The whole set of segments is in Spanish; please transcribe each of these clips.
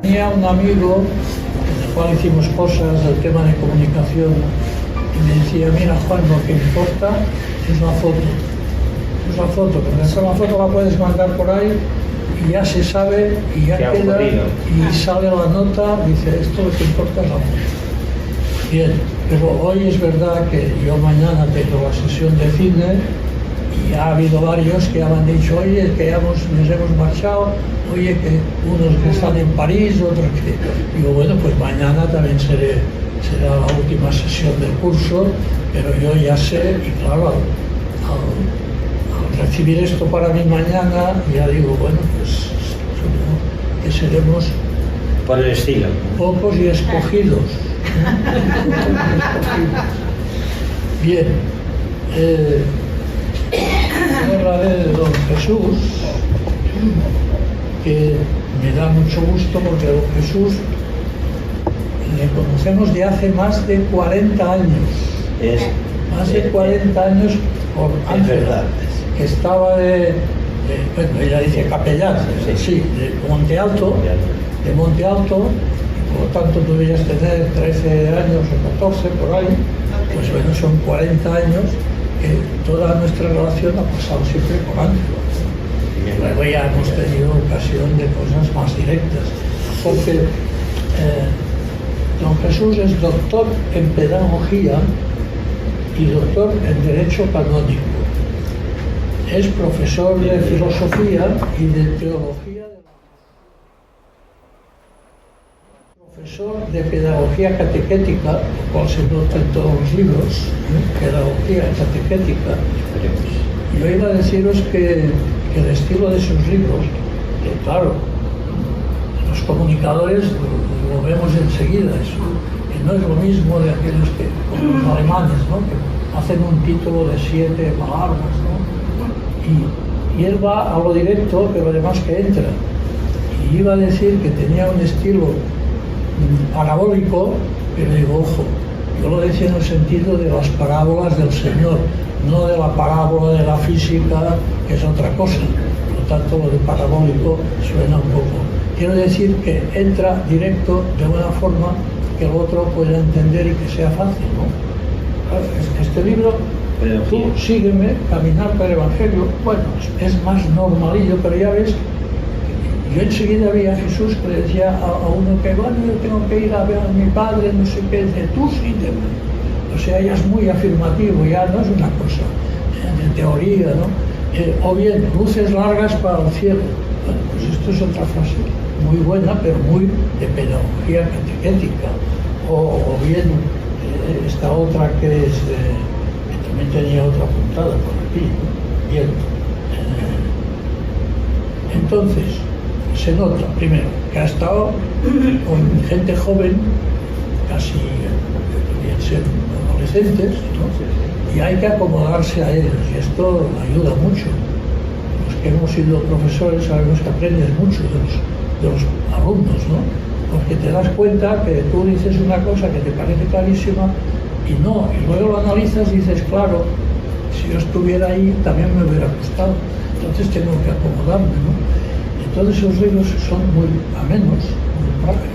Tenía un amigo con el cual hicimos cosas del tema de comunicación y me decía, mira Juan, lo que importa es la foto. Es la foto, porque esa la foto la puedes mandar por ahí y ya se sabe y ya queda y sale la nota, dice, esto lo que importa es la foto. Bien, pero hoy es verdad que yo mañana tengo la sesión de cine y ha habido varios que han dicho, oye, que nos hemos marchado, oye, que unos que están en París, otros que... Digo, bueno, pues mañana también será la última sesión del curso, pero yo ya sé, y claro, al recibir esto para mí mañana, ya digo, bueno, pues supongo que seremos... Por el estilo. Pocos y escogidos. Bien. Hablaré de don Jesús, que me da mucho gusto porque don Jesús le conocemos de hace más de 40 años. Más de 40 años por Ángela, que estaba bueno, ella dice capellán, sí, de Monte Alto, y por lo tanto tú debías tener 13 años o 14 por ahí, pues bueno, son 40 años que toda nuestra relación ha pasado siempre por Ángela. Y luego ya hemos tenido ocasión de cosas más directas, porque don Jesús es doctor en pedagogía y doctor en derecho canónico. Es profesor de filosofía y de teología, profesor de pedagogía catequética, lo cual se nota en todos los libros, pedagogía catequética. Yo iba a deciros que el estilo de sus libros, que claro, los comunicadores lo vemos enseguida, que no es lo mismo de aquellos que, como los alemanes, ¿no?, que hacen un título de 7 palabras, ¿no? Y él va a lo directo, pero además que entra. Y iba a decir que tenía un estilo parabólico, pero digo, ojo, yo lo decía en el sentido de las parábolas del Señor, no de la parábola de la física, que es otra cosa. Por lo tanto, lo de parabólico suena un poco. Quiero decir que entra directo de una forma que el otro pueda entender y que sea fácil, ¿no? Este libro, tú sígueme, caminar por el Evangelio, bueno, es más normalillo, pero ya ves, yo enseguida vi a Jesús que le decía a uno que, bueno, yo tengo que ir a ver a mi padre, no sé qué, dice, tú sígueme. O sea, ya es muy afirmativo, ya no es una cosa de teoría, ¿no? O bien, luces largas para el cielo. Bueno, pues esto es otra frase muy buena, pero muy de pedagogía catequética. O bien, esta otra que es, que también tenía otra apuntada por aquí, ¿no? Bien. Entonces, se nota, primero, que ha estado con gente joven, casi debían ser adolescentes, ¿no? Y hay que acomodarse a ellos, y esto ayuda mucho. Los que hemos sido profesores sabemos que aprendes mucho de los alumnos, ¿no? Porque te das cuenta que tú dices una cosa que te parece clarísima y no, y luego lo analizas y dices, claro, si yo estuviera ahí también me hubiera gustado, entonces tengo que acomodarme, ¿no? Entonces esos libros son muy amenos,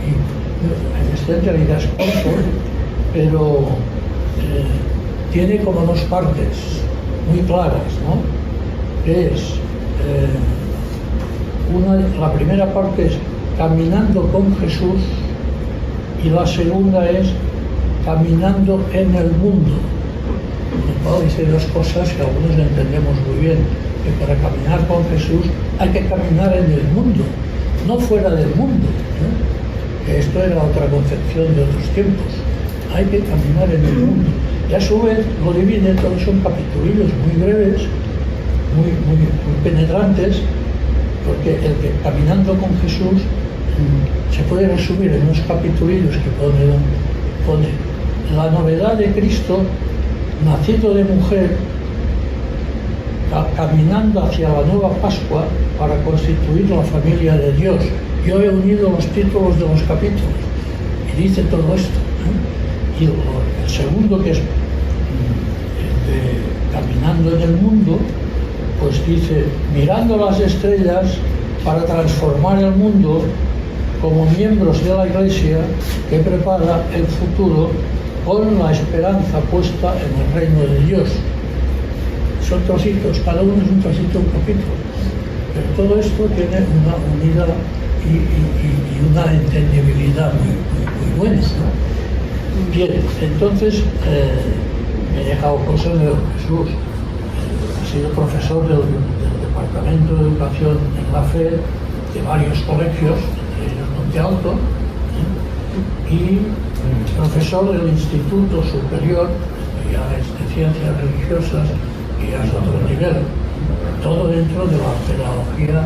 y en realidad es corto, pero tiene como dos partes muy claras, ¿no? Que es, la primera parte es caminando con Jesús y la segunda es caminando en el mundo. ¿No? Dice dos cosas que algunos entendemos muy bien, que para caminar con Jesús hay que caminar en el mundo, no fuera del mundo, ¿no? Que esto era otra concepción de otros tiempos. Hay que caminar en el mundo. Y a su vez lo divide, todos son capitulillos muy breves, muy penetrantes, porque el que caminando con Jesús se puede resumir en unos capitulillos que pone la novedad de Cristo, nacido de mujer, caminando hacia la nueva Pascua para constituir la familia de Dios. Yo he unido los títulos de los capítulos y dice todo esto, ¿eh? Y el segundo, que es caminando en el mundo, pues dice, mirando las estrellas para transformar el mundo como miembros de la Iglesia que prepara el futuro con la esperanza puesta en el reino de Dios. Son trocitos, cada uno es un trocito, un capítulo. Pero todo esto tiene una unidad y una entendibilidad muy buena, ¿no? Bien, entonces me he dejado cosas de Jesús. Ha sido profesor del Departamento de Educación en la Fe de varios colegios, entre ellos Monte Alto, y profesor del Instituto Superior, ya es de Ciencias Religiosas, y ya es otro nivel, todo dentro de la pedagogía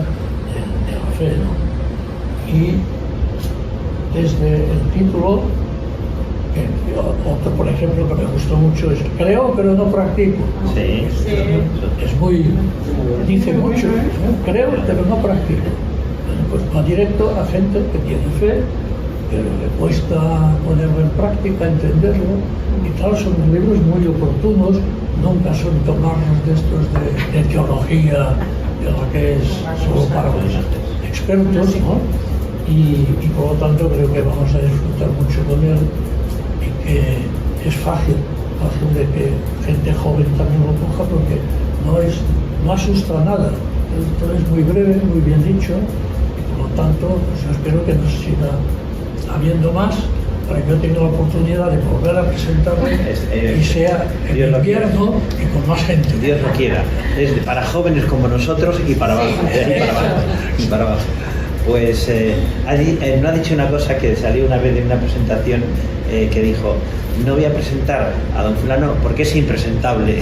de la fe, ¿no? Y desde el título, otro por ejemplo que me gustó mucho es creo pero no practico. Sí. Es muy, dice mucho, ¿no? Creo pero no practico. Bueno, pues va directo a gente que tiene fe, pero le cuesta ponerlo en práctica, entenderlo, y claro, son libros muy oportunos, nunca son tomarnos de estos de teología, de lo que es solo para los expertos, ¿no? Y por lo tanto creo que vamos a disfrutar mucho con él y que es fácil de que gente joven también lo coja porque no asusta nada. Esto es muy breve, muy bien dicho, y por lo tanto pues yo espero que nos siga habiendo más para que yo tenga la oportunidad de volver a presentarme y sea en invierno y con más gente. Dios lo quiera. Es para jóvenes como nosotros y para abajo. Y para abajo. Pues no ha dicho una cosa que salió una vez de una presentación que dijo: no voy a presentar a don fulano porque es impresentable.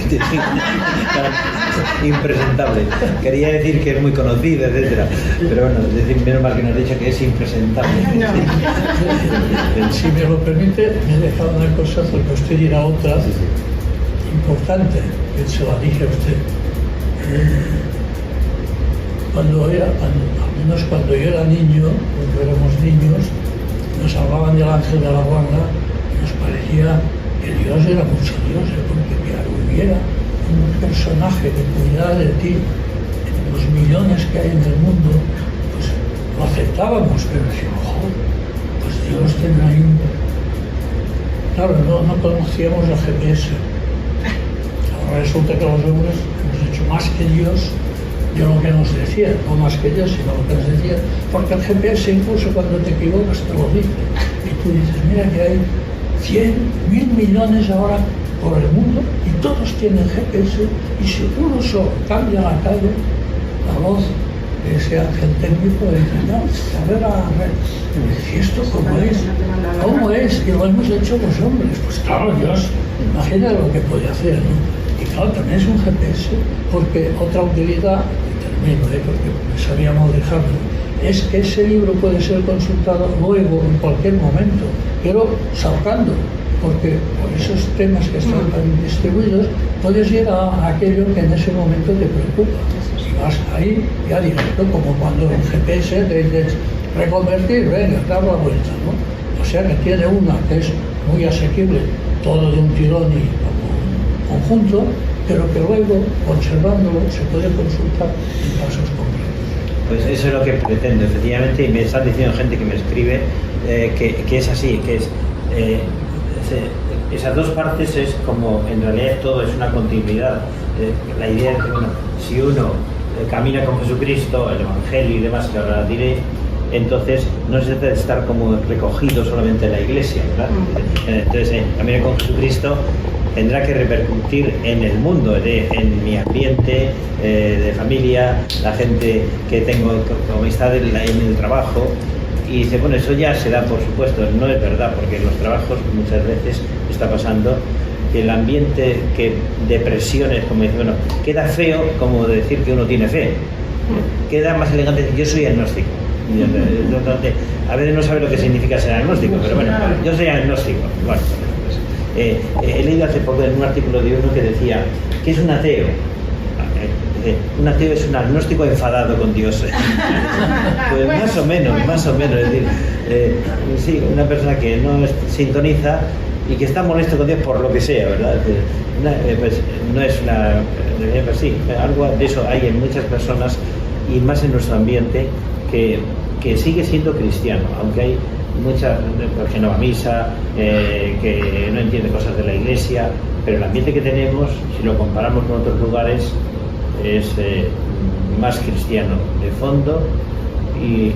Impresentable. Quería decir que es muy conocido, etcétera. Pero bueno, es decir, menos mal que nos ha dicho que es impresentable. Si me lo permite, me he dejado una cosa porque usted dirá otra importante, que se la dije a usted. Al menos cuando yo era niño, cuando éramos niños, nos hablaban del ángel de la guarda y nos parecía que Dios era mucho Dios, porque que hubiera un personaje que cuidara de ti, en los millones que hay en el mundo, pues lo aceptábamos, pero decíamos, joder, pues Dios tiene ahí un... Claro, no conocíamos el GPS. Ahora resulta que los hombres hemos hecho más que Dios de lo que nos decía, no más que Dios, sino lo que nos decía, porque el GPS incluso cuando te equivocas te lo dice. Y tú dices, mira que hay 100, 1000 millones ahora por el mundo y todos tienen GPS, y si uno solo cambia la calle, la voz de ese ángel técnico dice, no, a ver, ¿y esto cómo es? ¿Cómo es? Y lo hemos hecho los hombres. Pues claro, Dios, imagina lo que puede hacer, ¿no? Y claro, también es un GPS, porque otra utilidad, y termino, porque me sabía mal dejarlo, es que ese libro puede ser consultado luego, en cualquier momento, pero saltando, porque por esos temas que están tan distribuidos, puedes ir a aquello que en ese momento te preocupa. Y vas ahí, ya directo, como cuando en GPS te dices, reconvertir, venga, dar la vuelta, ¿no? O sea que tiene una que es muy asequible, todo de un tirón y conjunto, pero que luego, conservándolo, se puede consultar en casos concretos. Pues eso es lo que pretendo, efectivamente, y me están diciendo gente que me escribe que es así, que es esas dos partes es como, en realidad todo es una continuidad. La idea es que, bueno, si uno camina con Jesucristo, el Evangelio y demás, que ahora diré, entonces no se trata de estar como recogido solamente en la iglesia, ¿verdad? Entonces, caminar con Jesucristo tendrá que repercutir en el mundo, en mi ambiente de familia, la gente que tengo como amistad en el trabajo. Y dice, bueno, eso ya se da, por supuesto, no es verdad, porque en los trabajos muchas veces está pasando que el ambiente de presiones, como dice, bueno, queda feo como decir que uno tiene fe, queda más elegante decir, yo soy agnóstico. A veces no sabe lo que significa ser agnóstico, pero bueno, yo soy agnóstico. Bueno, he leído hace poco en un artículo de uno que decía, ¿qué es un ateo? Un ateo es un agnóstico enfadado con Dios. Pues más o menos, es decir, sí, una persona que no sintoniza y que está molesto con Dios por lo que sea, ¿verdad? Pues no es una... Pues sí, algo de eso hay en muchas personas y más en nuestro ambiente, que que sigue siendo cristiano, aunque hay mucha que no va a misa, que no entiende cosas de la iglesia, pero el ambiente que tenemos, si lo comparamos con otros lugares, es más cristiano de fondo y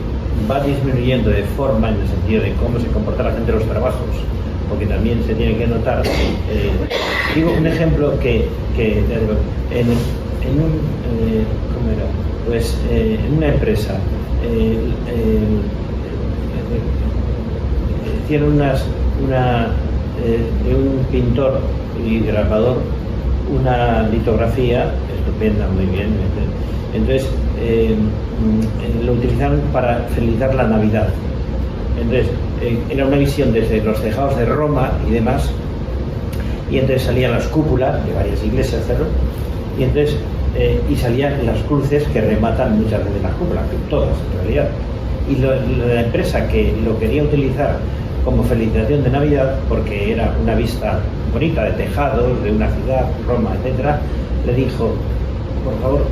va disminuyendo de forma en el sentido de cómo se comporta la gente en los trabajos, porque también se tiene que notar. Digo un ejemplo que en ¿cómo era? Pues en una empresa hicieron de un pintor y grabador una litografía estupenda, muy bien. Entonces lo utilizaron para felicitar la Navidad. Entonces era una visión desde los tejados de Roma y demás, y entonces salían las cúpulas de varias iglesias, ¿no? Y entonces y salían las cruces que rematan muchas veces las cúpulas, todas en realidad. Y la empresa que lo quería utilizar como felicitación de Navidad, porque era una vista bonita de tejados de una ciudad, Roma, etcétera, le dijo: por favor,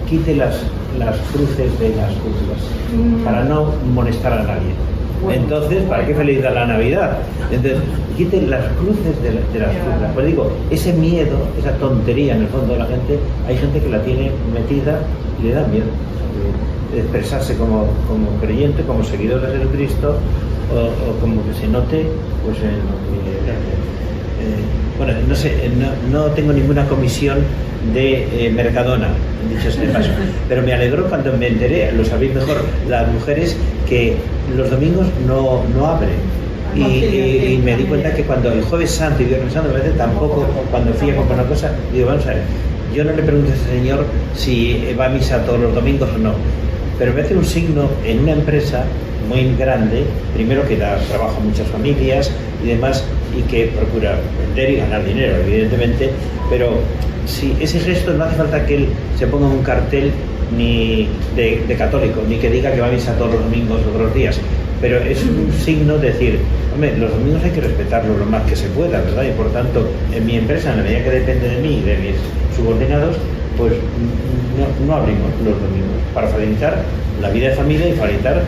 quite las cruces de las cúpulas para no molestar a nadie. Entonces, ¿para qué felicitar la Navidad? Entonces, quiten las cruces de las cúpulas. Pues digo, ese miedo, esa tontería en el fondo de la gente, hay gente que la tiene metida y le da miedo de expresarse como creyente, como seguidor de Jesucristo, o como que se note, pues en lo que bueno, no sé, no tengo ninguna comisión de Mercadona, dicho sea de paso, pero me alegró cuando me enteré, lo sabéis mejor las mujeres, que los domingos no abren. Y me di cuenta que cuando el Jueves Santo y Viernes Santo, me parece tampoco, cuando fui a comprar una cosa, digo, vamos a ver, yo no le pregunto a ese señor si va a misa todos los domingos o no, pero me hace un signo en una empresa muy grande, primero que da trabajo a muchas familias y demás, y que procura vender y ganar dinero, evidentemente, pero si ese gesto no hace falta que él se ponga un cartel ni de católico, ni que diga que va a misa todos los domingos o todos los días, pero es un signo de decir, hombre, los domingos hay que respetarlos lo más que se pueda, ¿verdad? Y por tanto, en mi empresa, en la medida que depende de mí y de mis subordinados, pues no abrimos los domingos para facilitar la vida de familia y facilitar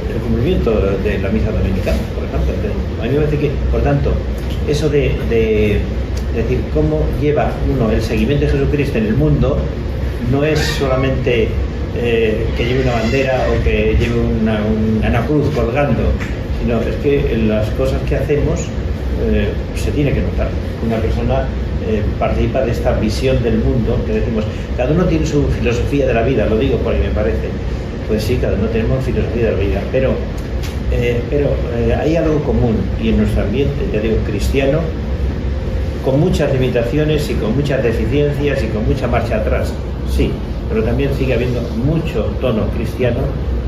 el cumplimiento de la misa dominicana, por ejemplo. A mí me parece que, por tanto, eso de decir cómo lleva uno el seguimiento de Jesucristo en el mundo, no es solamente que lleve una bandera o que lleve una cruz colgando, sino es que en las cosas que hacemos se tiene que notar. Una persona participa de esta visión del mundo que decimos, cada uno tiene su filosofía de la vida, lo digo por ahí me parece. Pues sí, cada uno tenemos filosofía de la vida, pero hay algo común, y en nuestro ambiente, ya digo, cristiano, con muchas limitaciones y con muchas deficiencias y con mucha marcha atrás, sí, pero también sigue habiendo mucho tono cristiano,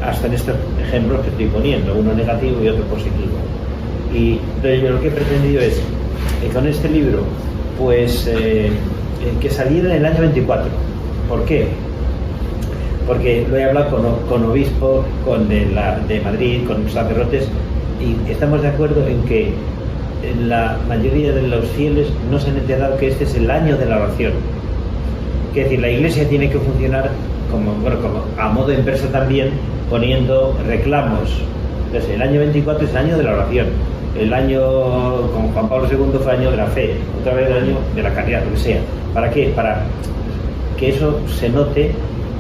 hasta en estos ejemplos que estoy poniendo, uno negativo y otro positivo. Y entonces, lo que he pretendido es, con este libro, pues que saliera en el año 24. ¿Por qué? Porque lo he hablado con obispos, de Madrid, con sacerdotes, y estamos de acuerdo en que la mayoría de los fieles no se han enterado que este es el año de la oración. Es decir, la Iglesia tiene que funcionar como a modo inverso también, poniendo reclamos. Entonces, el año 24 es el año de la oración. El año con Juan Pablo II fue el año de la fe, otra vez el año de la caridad, lo que sea. ¿Para qué? Para que eso se note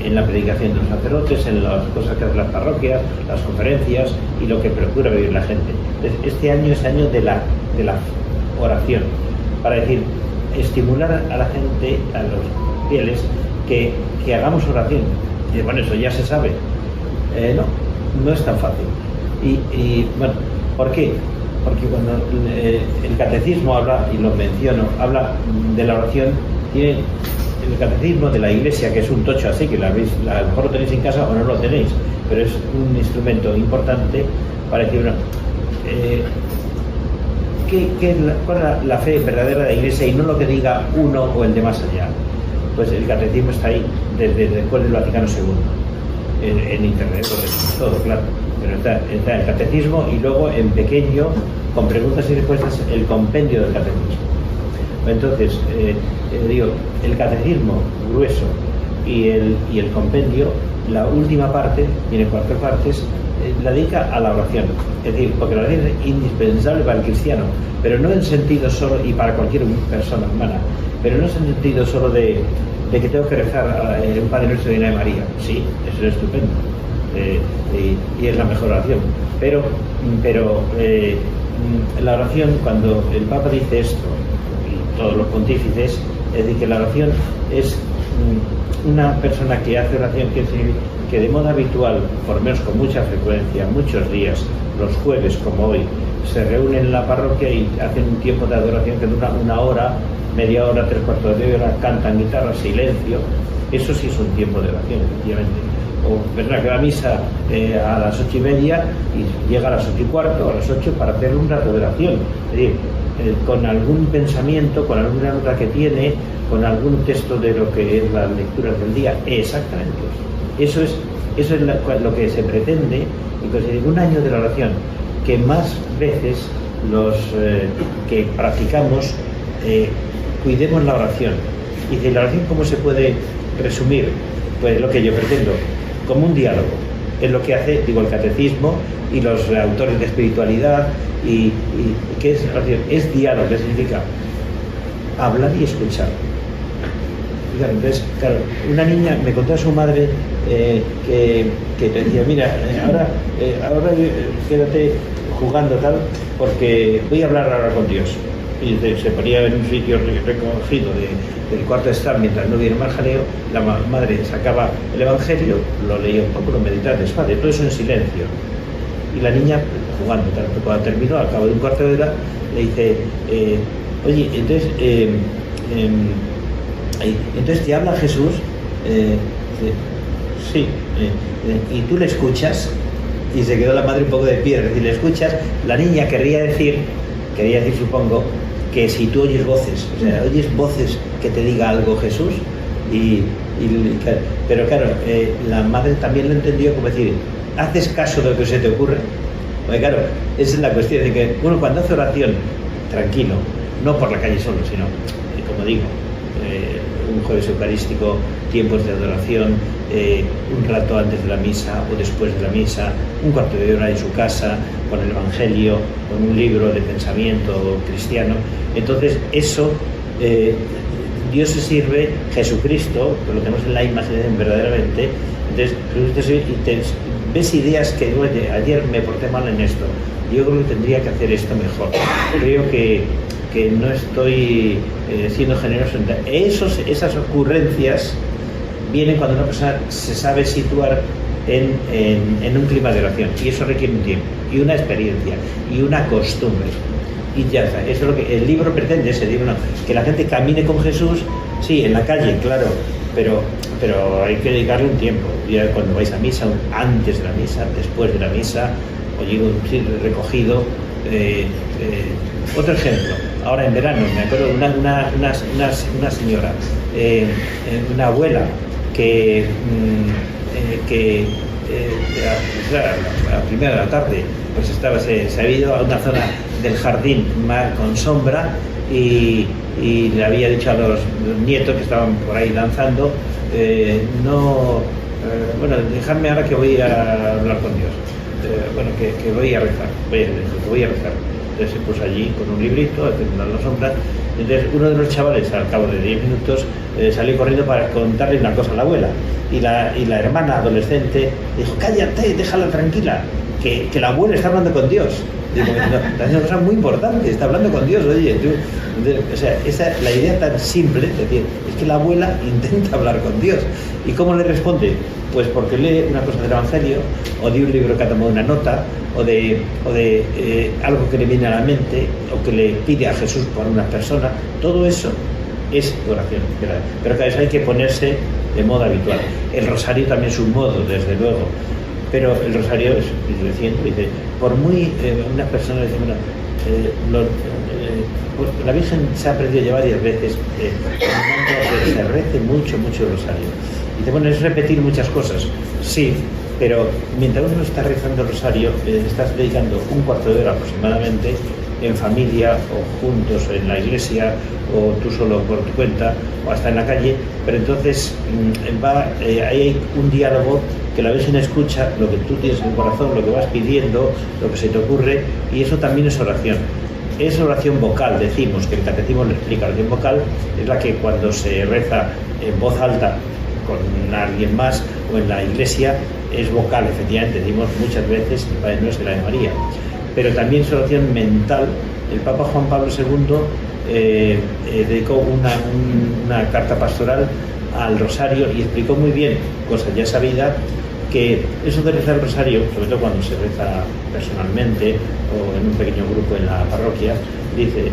en la predicación de los sacerdotes, en las cosas que hacen las parroquias, las conferencias y lo que procura vivir la gente. Entonces, este año es año de la oración, para decir, estimular a la gente, a los fieles, que hagamos oración. Y bueno, eso ya se sabe. No es tan fácil. Y bueno, ¿por qué? Porque cuando el catecismo habla, y lo menciono, habla de la oración, tiene el catecismo de la Iglesia, que es un tocho así, que a lo mejor lo tenéis en casa o no lo tenéis, pero es un instrumento importante para decir, bueno, ¿cuál es la fe verdadera de la Iglesia y no lo que diga uno o el de más allá? Pues el catecismo está ahí desde después del Vaticano II, en internet, todo claro, pero está el catecismo y luego en pequeño, con preguntas y respuestas, el compendio del catecismo. Entonces, digo, el catecismo grueso y el compendio, la última parte, tiene 4 partes, la dedica a la oración. Es decir, porque la oración es indispensable para el cristiano, pero no en sentido solo, y para cualquier persona humana, pero no es en sentido solo de que tengo que rezar un Padre Nuestro y una Ave María. Sí, eso es estupendo. Y es la mejor oración. Pero la oración, cuando el Papa dice esto, y todos los pontífices, es decir, que la oración es una persona que hace oración que de modo habitual, por lo menos con mucha frecuencia, muchos días, los jueves como hoy, se reúnen en la parroquia y hacen un tiempo de adoración que dura una hora, media hora, 3/4 de hora, cantan guitarra, silencio. Eso sí es un tiempo de oración, efectivamente. O persona que va a misa a las 8:30 y llega a las 8:15 o a las 8 para hacer un rato de oración. Es decir, con algún pensamiento, con alguna nota que tiene, con algún texto de lo que es la lectura del día. Exactamente. Eso es lo que se pretende, y pues en un año de la oración, que más veces los que practicamos cuidemos la oración. Y de la oración, ¿cómo se puede resumir? Pues lo que yo pretendo, como un diálogo. Es lo que hace, el catecismo y los autores de espiritualidad. Y ¿qué es oración? Es diálogo, que significa hablar y escuchar. Entonces, claro, una niña me contó a su madre que te decía, mira, ahora quédate jugando tal, porque voy a hablar ahora con Dios. Y se ponía en un sitio recogido del cuarto de estar mientras no hubiera más jaleo. La madre sacaba el Evangelio, lo leía un poco, lo meditaba despacio, todo eso en silencio. Y la niña jugando, tal, cuando terminó, al cabo de un cuarto de hora, le dice, oye, entonces te habla Jesús. Sí. ¿Y tú le escuchas? Y se quedó la madre un poco de pie. Es decir, le escuchas. La niña quería decir supongo, que si tú oyes voces, o sea, oyes voces que te diga algo Jesús, pero claro, la madre también lo entendió como decir, ¿haces caso de lo que se te ocurre? Porque claro, esa es la cuestión de que uno cuando hace oración, tranquilo, no por la calle solo, sino, como digo, un jueves eucarístico, tiempos de adoración, un rato antes de la misa o después de la misa, un cuarto de hora en su casa, con el Evangelio, con un libro de pensamiento cristiano. Entonces eso, Dios se sirve, Jesucristo, que lo tenemos en la imaginación verdaderamente. Entonces ves ideas que ayer me porté mal en esto, yo creo que tendría que hacer esto mejor, creo que no estoy siendo generoso. Esas ocurrencias vienen cuando una persona se sabe situar en un clima de oración, y eso requiere un tiempo y una experiencia y una costumbre, y ya está. Eso es lo que el libro pretende, ese libro, que la gente camine con Jesús, sí, en la calle, claro, pero hay que dedicarle un tiempo. Ya cuando vais a misa, antes de la misa, después de la misa, oye, un recogido. Otro ejemplo, ahora en verano, me acuerdo de una señora, una abuela que a la primera de la tarde pues se había ido a una zona del jardín con sombra y le había dicho a los nietos que estaban por ahí danzando, bueno, dejadme ahora que voy a hablar con Dios, que voy a rezar, que voy a rezar. Entonces se puso allí con un librito, en la sombra. Entonces uno de los chavales, al cabo de 10 minutos, salió corriendo para contarle una cosa a la abuela. Y la hermana adolescente dijo, cállate, déjala tranquila, que la abuela está hablando con Dios. Digo, está haciendo una cosa muy importante, está hablando con Dios, oye. O sea, la idea tan simple, es decir, es que la abuela intenta hablar con Dios. ¿Y cómo le responde? Pues porque lee una cosa del Evangelio, o de un libro que ha tomado una nota, o de algo que le viene a la mente, o que le pide a Jesús por una persona. Todo eso es oración, ¿verdad? Pero cada vez hay que ponerse de modo habitual. El rosario también es un modo, desde luego, pero el rosario es, dice, por muy una persona dice, bueno, pues la Virgen se ha aprendido ya varias veces que se rece mucho el rosario. Dice, bueno, es repetir muchas cosas, sí, pero mientras uno está rezando el rosario, estás dedicando un cuarto de hora aproximadamente en familia o juntos en la iglesia o tú solo por tu cuenta o hasta en la calle, pero entonces ahí hay un diálogo que la Virgen escucha lo que tú tienes en el corazón, lo que vas pidiendo, lo que se te ocurre, y eso también es oración. Es oración vocal, decimos, que el catecismo lo explica. La oración vocal es la que cuando se reza en voz alta con alguien más o en la iglesia es vocal, efectivamente, decimos muchas veces el Padre Nuestro y la de María. Pero también es oración mental. El Papa Juan Pablo II dedicó una carta pastoral al rosario y explicó muy bien, cosa ya sabida, que eso de rezar el rosario, sobre todo cuando se reza personalmente o en un pequeño grupo en la parroquia, dice,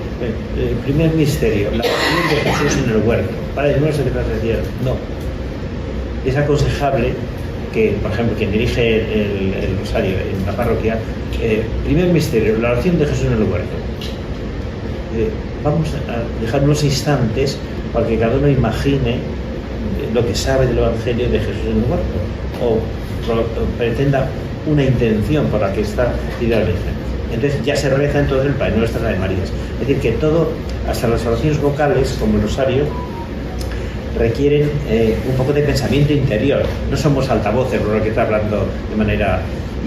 el primer misterio, la oración de Jesús en el huerto. Padre Nuestro que estás en el cielo. No. Es aconsejable que, por ejemplo, quien dirige el rosario en la parroquia, primer misterio, la oración de Jesús en el huerto. Vamos a dejar unos instantes para que cada uno imagine lo que sabe del Evangelio de Jesús en el huerto, o pretenda una intención por la que está dirigida la Virgen. Entonces ya se reza entonces el Padre Nuestro, la de Marías. Es decir, que todo, hasta las oraciones vocales, como el rosario, requieren un poco de pensamiento interior. No somos altavoces, por lo que está hablando de manera...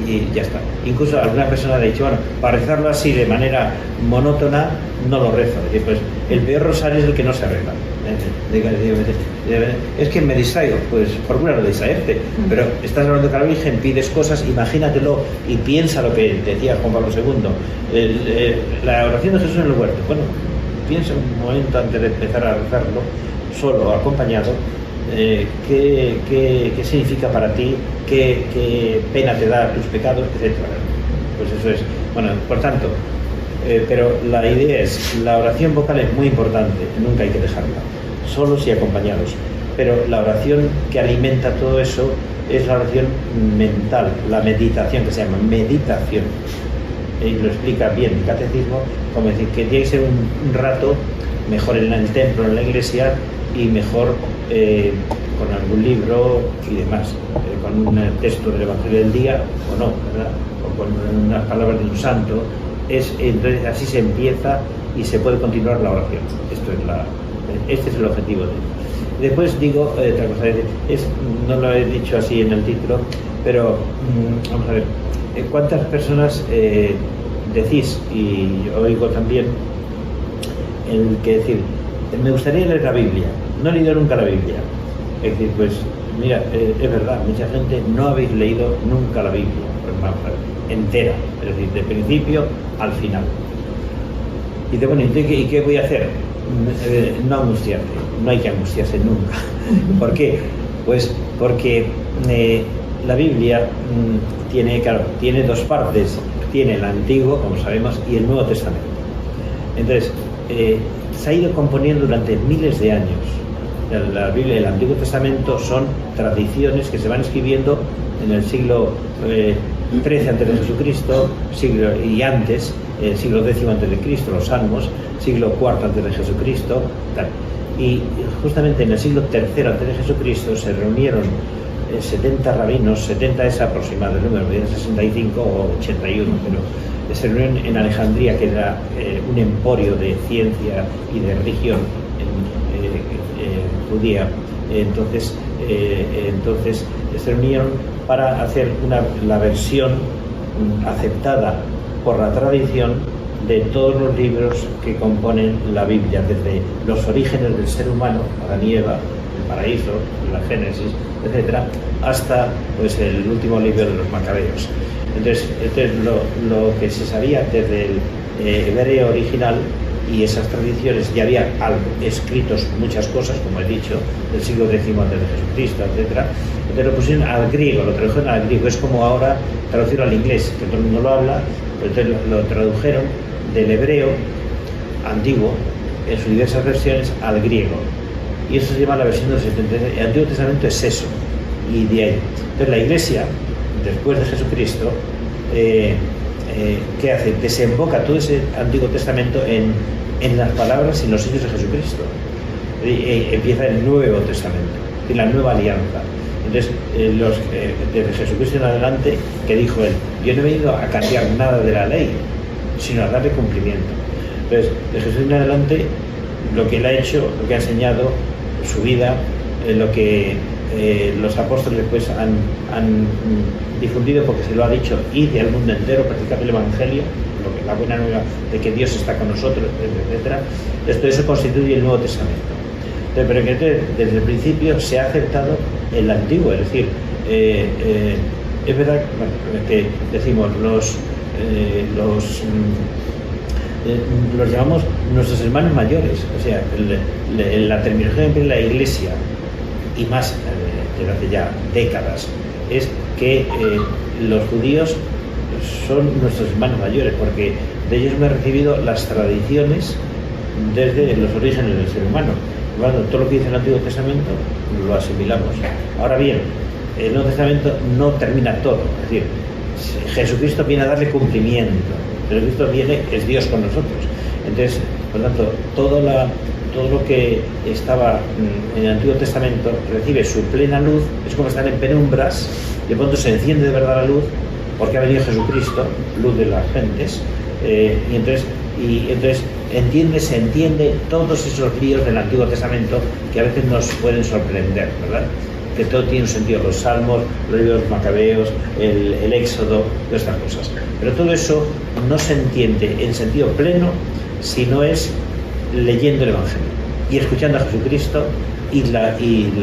y ya está. Incluso alguna persona ha dicho, bueno, para rezarlo así de manera monótona no lo rezo. Y pues el peor rosario es el que no se reza. Es que me distraigo, pues procura no distraerte, pero estás hablando con la Virgen, pides cosas, imagínatelo y piensa lo que decía Juan Pablo II. La oración de Jesús en el huerto. Bueno, piensa un momento antes de empezar a rezarlo, solo o acompañado, qué significa para ti, qué pena te da tus pecados, etc. Pues eso es. Bueno, por tanto, pero la idea es, la oración vocal es muy importante, nunca hay que dejarla, solos y acompañados. Pero la oración que alimenta todo eso es la oración mental, la meditación, que se llama meditación. Y lo explica bien el catecismo, como decir que tiene que ser un rato mejor en el templo, en la iglesia, y mejor con algún libro y demás, con un texto del Evangelio del día o no, ¿verdad? O con unas palabras de un santo. Entonces así se empieza y se puede continuar la oración. Este es el objetivo de él. Después digo otra cosa, no lo he dicho así en el título, pero vamos a ver, ¿cuántas personas decís, y yo oigo también, el que decir, me gustaría leer la Biblia, no he leído nunca la Biblia? Es decir, pues mira, es verdad, mucha gente no habéis leído nunca la Biblia, pues vamos a ver, entera, es decir, de principio al final. Y de bueno, ¿y qué voy a hacer? No angustiarte, no hay que angustiarse nunca. ¿Por qué? Pues porque la Biblia tiene dos partes, tiene el Antiguo, como sabemos, y el Nuevo Testamento. Entonces, se ha ido componiendo durante miles de años. La Biblia y el Antiguo Testamento son tradiciones que se van escribiendo en el siglo XIII antes de Jesucristo, y antes, siglo X antes de Cristo, los Salmos, siglo IV antes de Jesucristo, tal. Y justamente en el siglo III antes de Jesucristo se reunieron 70 rabinos, 70 es aproximado el número, 65 o 81, pero se reunieron en Alejandría, que era un emporio de ciencia y de religión judía. Entonces se reunieron para hacer la versión aceptada por la tradición de todos los libros que componen la Biblia, desde los orígenes del ser humano, Adán y Eva, el paraíso, la Génesis, etcétera, hasta pues el último libro de los Macabeos. Entonces lo que se sabía desde el hebreo original y esas tradiciones, ya había escritos muchas cosas, como he dicho, del siglo X antes de Jesucristo, etcétera. Entonces lo pusieron al griego, lo tradujeron al griego. Es como ahora traducirlo al inglés, que todo el mundo lo habla, pero entonces lo tradujeron del hebreo antiguo, en sus diversas versiones, al griego. Y eso se llama la versión del 73. El Antiguo Testamento es eso, y de ahí. Entonces la Iglesia, después de Jesucristo, ¿qué hace? Desemboca todo ese Antiguo Testamento en las palabras y en los signos de Jesucristo. Empieza el Nuevo Testamento, y la nueva alianza. Entonces, desde Jesucristo en adelante, que dijo él, yo no he venido a cambiar nada de la ley, sino a darle cumplimiento. Entonces, de Jesús en adelante, lo que él ha hecho, lo que ha enseñado, su vida, lo que los apóstoles pues han difundido, porque se lo ha dicho, id al mundo entero, practicad el Evangelio, la buena nueva de que Dios está con nosotros, etcétera. Eso constituye el Nuevo Testamento. Pero que desde el principio se ha aceptado el Antiguo, es decir, es verdad que decimos los llamamos nuestros hermanos mayores, o sea, la terminología de la Iglesia, y más desde hace ya décadas, es que los judíos son nuestros hermanos mayores, porque de ellos me he recibido las tradiciones desde los orígenes del ser humano. Bueno, todo lo que dice el Antiguo Testamento lo asimilamos. Ahora bien, el Nuevo Testamento no termina todo, es decir, Jesucristo viene a darle cumplimiento. Jesucristo es Dios con nosotros. Entonces, por lo tanto, todo lo que estaba en el Antiguo Testamento recibe su plena luz. Es como estar en penumbras, de pronto se enciende de verdad la luz, porque ha venido Jesucristo, luz de las gentes, y entonces se entiende todos esos líos del Antiguo Testamento que a veces nos pueden sorprender, ¿verdad? Que todo tiene un sentido, los salmos, los libros macabeos, el Éxodo, todas estas cosas. Pero todo eso no se entiende en sentido pleno si no es leyendo el Evangelio y escuchando a Jesucristo y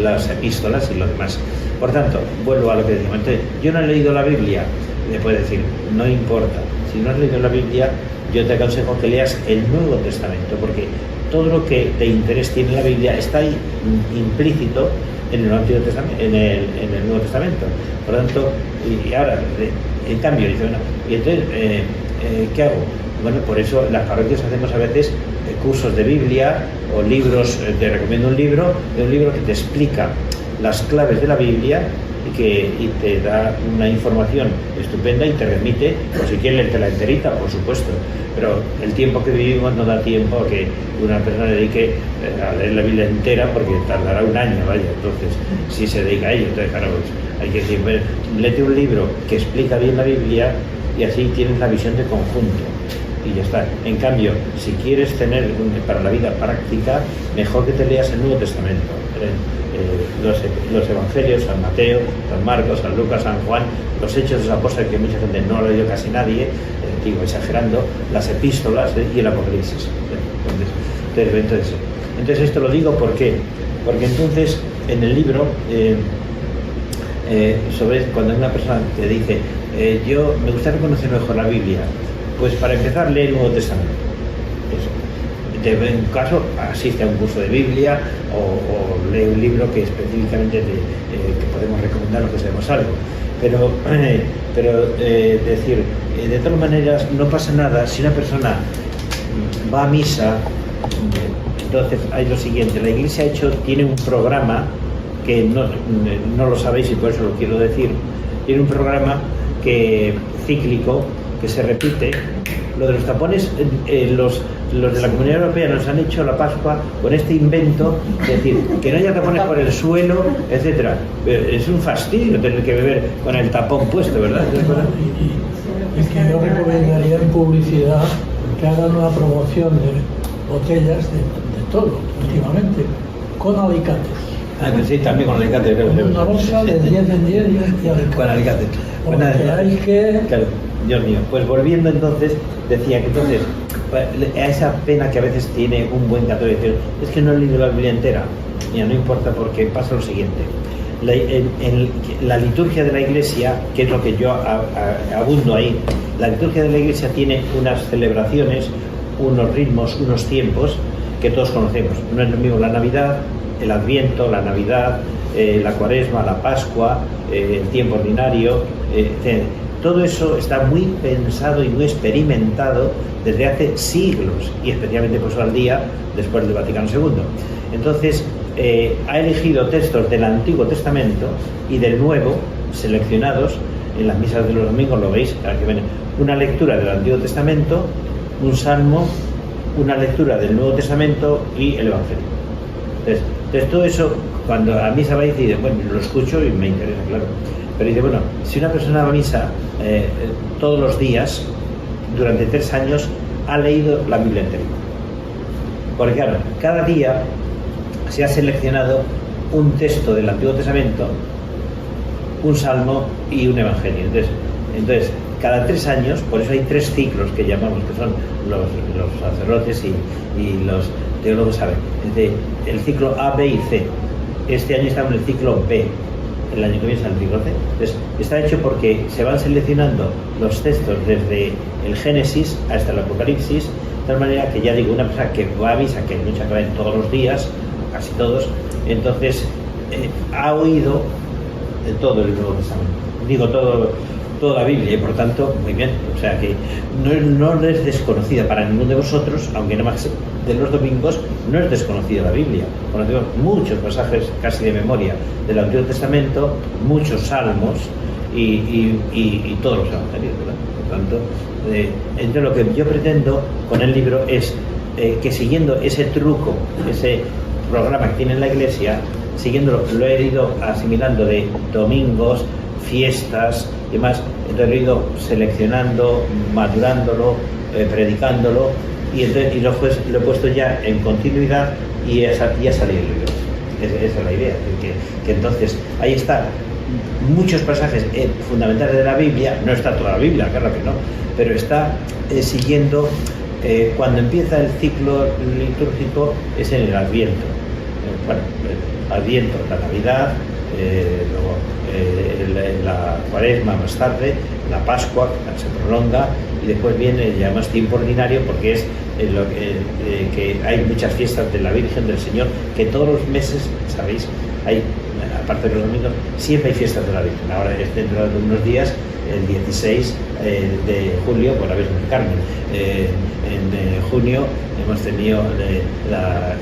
las epístolas y lo demás. Por tanto, vuelvo a lo que decíamos. Entonces, yo no he leído la Biblia, me puede decir, no importa. Si no has leído la Biblia, yo te aconsejo que leas el Nuevo Testamento, porque todo lo que de interés tiene la Biblia está ahí implícito en el Antiguo Testamento, en el Nuevo Testamento. Por lo tanto, y ahora, en cambio, dice, bueno, y entonces, ¿qué hago? Bueno, por eso en las parroquias hacemos a veces cursos de Biblia o libros, te recomiendo un libro que te explica las claves de la Biblia y te da una información estupenda y te remite, o si quieres leerte la enterita, por supuesto, pero el tiempo que vivimos no da tiempo a que una persona dedique a leer la Biblia entera, porque tardará un año, vaya. Entonces, si se dedica a ello, entonces claro, pues, hay que decir, pues, léete un libro que explica bien la Biblia y así tienes la visión de conjunto y ya está. En cambio, si quieres tener para la vida práctica, mejor que te leas el Nuevo Testamento. Los evangelios, San Mateo, San Marcos, San Lucas, San Juan, los Hechos de los Apóstoles, que mucha gente no lo ha leído casi nadie, digo exagerando, las epístolas y el Apocalipsis. Entonces esto lo digo porque entonces en el libro sobre cuando una persona te dice yo me gustaría conocer mejor la Biblia, pues para empezar lee el Nuevo Testamento. En caso asiste a un curso de Biblia o lee un libro que específicamente que podemos recomendar lo que sabemos algo, pero decir, de todas maneras no pasa nada si una persona va a misa. Entonces hay lo siguiente, la Iglesia tiene un programa que no lo sabéis y por eso lo quiero decir, tiene un programa cíclico que se repite. Lo de los tapones, los de la Comunidad Europea nos han hecho la Pascua con este invento, es decir, que no haya tapones por el suelo, etcétera. Es un fastidio tener que beber con el tapón puesto, ¿verdad? Y que yo recomendaría en publicidad que hagan una promoción de botellas de todo, últimamente, con alicates. Ah, que sí, también con alicates. Una bolsa de 10 en 10 y alicates. Con alicates. Porque hay que... Claro, Dios mío. Pues volviendo entonces, decía que entonces, a esa pena que a veces tiene un buen católico, es que no he leído la Biblia entera. Mira, no importa, porque pasa lo siguiente. La liturgia de la Iglesia, que es lo que yo abundo ahí, la liturgia de la Iglesia tiene unas celebraciones, unos ritmos, unos tiempos que todos conocemos. No es lo mismo la Navidad, el Adviento, la Navidad, la Cuaresma, la Pascua, el tiempo ordinario, todo eso está muy pensado y muy experimentado desde hace siglos y especialmente pues al día después del Vaticano II. Entonces ha elegido textos del Antiguo Testamento y del Nuevo seleccionados en las misas de los domingos, lo veis, aquí ven, una lectura del Antiguo Testamento, un salmo, una lectura del Nuevo Testamento y el Evangelio. Entonces todo eso, cuando a misa va y dice, bueno, lo escucho y me interesa, claro. Pero dice, bueno, si una persona va a misa todos los días, durante 3 años, ha leído la Biblia entera. Porque claro, cada día se ha seleccionado un texto del Antiguo Testamento, un salmo y un evangelio. Entonces, cada 3 años, por eso hay 3 ciclos que llamamos, que son los sacerdotes y los teólogos saben. El ciclo A, B y C. Este año estamos en el ciclo B, el año que viene está en el ciclo C. Entonces, está hecho porque se van seleccionando los textos desde el Génesis hasta el Apocalipsis, de tal manera que ya digo, una persona que va a misa, que mucha que va todos los días, casi todos, entonces ha oído todo el Nuevo Testamento. Digo, toda la Biblia, y por tanto, muy bien, o sea que no es desconocida para ninguno de vosotros, aunque no más de los domingos no es desconocida la Biblia. Conocemos muchos pasajes casi de memoria del Antiguo Testamento, muchos salmos y todos los evangelios, ¿verdad? Por tanto, entonces lo que yo pretendo con el libro es que siguiendo ese truco, ese programa que tiene la Iglesia, siguiéndolo, lo he ido asimilando de domingos, fiestas y demás, entonces lo he ido seleccionando, madurándolo, predicándolo, y lo he puesto ya en continuidad y ya salió el libro. Esa es la idea, que entonces ahí están muchos pasajes fundamentales de la Biblia. No está toda la Biblia, claro que no, pero está siguiendo. Cuando empieza el ciclo litúrgico es en el Adviento. Adviento, la Navidad, luego la Cuaresma más tarde, la Pascua se prolonga, y después viene ya más tiempo ordinario, porque es que hay muchas fiestas de la Virgen, del Señor, que todos los meses, ¿sabéis? Hay, aparte de los domingos, siempre hay fiestas de la Virgen. Ahora es dentro de unos días, el 16 de julio, por la Virgen del Carmen. En junio hemos tenido la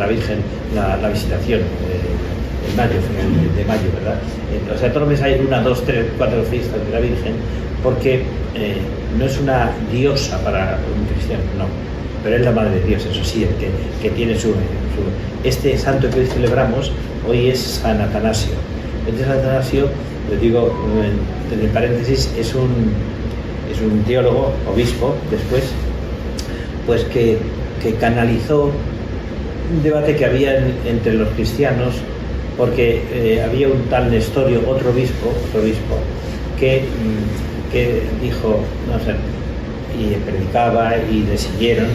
Virgen, la visitación, en mayo, final de mayo, ¿verdad? O sea, todos los meses hay 1, 2, 3, 4 fiestas de la Virgen, porque no es una diosa para un cristiano, no, pero es la Madre de Dios, eso sí, que tiene su... Este santo que hoy celebramos, hoy es San Atanasio. Este San Atanasio, les digo, entre paréntesis, es un teólogo, obispo, después, pues que canalizó un debate que había entre los cristianos, porque había un tal Nestorio, otro obispo, que dijo, no sé, y predicaba y le siguieron,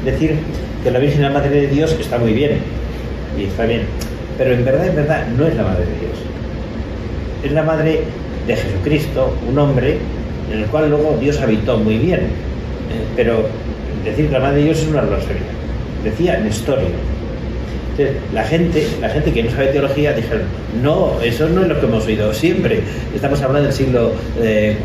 decir que la Virgen, la Madre de Dios, está muy bien, y está bien, pero en verdad no es la Madre de Dios, es la Madre de Jesucristo, un hombre en el cual luego Dios habitó muy bien, pero decir que la Madre de Dios es una blasfemia, decía Nestorio. Entonces, la gente que no sabe teología dijeron, no, eso no es lo que hemos oído siempre, estamos hablando del siglo IV,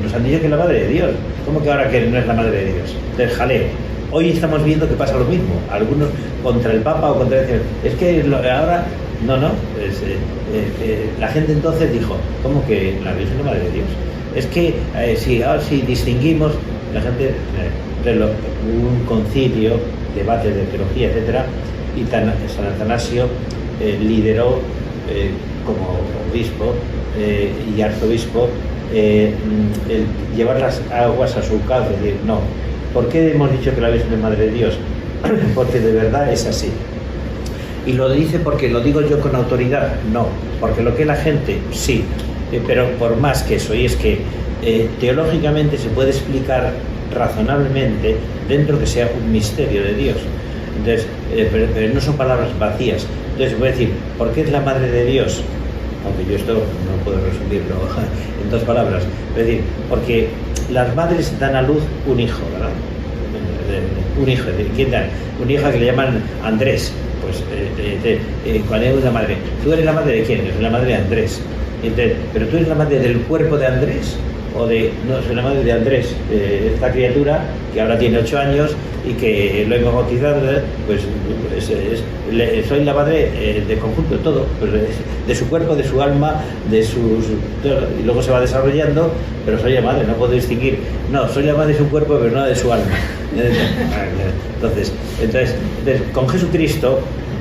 nos han dicho que es la Madre de Dios, ¿cómo que ahora que no es la Madre de Dios? Del jaleo. Hoy estamos viendo que pasa lo mismo, algunos contra el Papa o contra el Señor. Es que ahora, no, la gente entonces dijo, ¿cómo que la Virgen es la Madre de Dios? Es que si distinguimos, la gente, un concilio, debates de teología, etcétera, y San Atanasio lideró como obispo y arzobispo el llevar las aguas a su cauce, es decir, no, ¿por qué hemos dicho que la Virgen es Madre de Dios? Porque de verdad es así. Y lo dice porque lo digo yo con autoridad, no, porque lo que la gente, sí, pero por más que eso, y es que teológicamente se puede explicar razonablemente dentro que sea un misterio de Dios. Entonces, pero no son palabras vacías. Entonces voy a decir, ¿por qué es la Madre de Dios? Aunque yo esto no puedo resumirlo en 2 palabras. Es decir, porque las madres dan a luz un hijo, ¿verdad? Un hijo, ¿quién da? Un hijo que le llaman Andrés. Pues cuando hay una madre, ¿tú eres la madre de quién? Yo soy la madre de Andrés. Entonces, ¿pero tú eres la madre del cuerpo de Andrés? No, soy la madre de Andrés, esta criatura que ahora tiene 8 años y que lo hemos bautizado, pues soy la madre del conjunto de todo, pues, de su cuerpo, de su alma, y luego se va desarrollando, pero soy la madre, no puedo distinguir, no, soy la madre de su cuerpo, pero no de su alma. Entonces, con Jesucristo,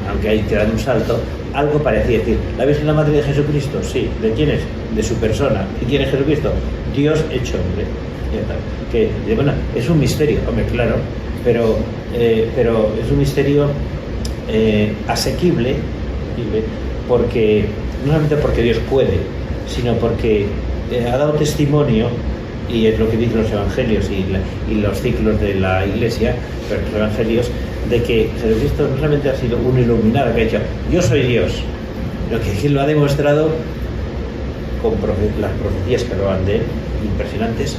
aunque hay que dar un salto, algo parecía decir, ¿la Virgen es la Madre de Jesucristo? Sí. ¿De quién es? De su persona. ¿Y quién es Jesucristo? Dios hecho hombre. Que, bueno, es un misterio, hombre, claro, pero es un misterio asequible, porque no solamente porque Dios puede, sino porque ha dado testimonio, y es lo que dicen los evangelios y los ciclos de la Iglesia, pero los evangelios, de que Jesucristo no solamente ha sido un iluminado que ha dicho yo soy Dios, sino que lo ha demostrado con las profecías que hablaban de él, impresionantes,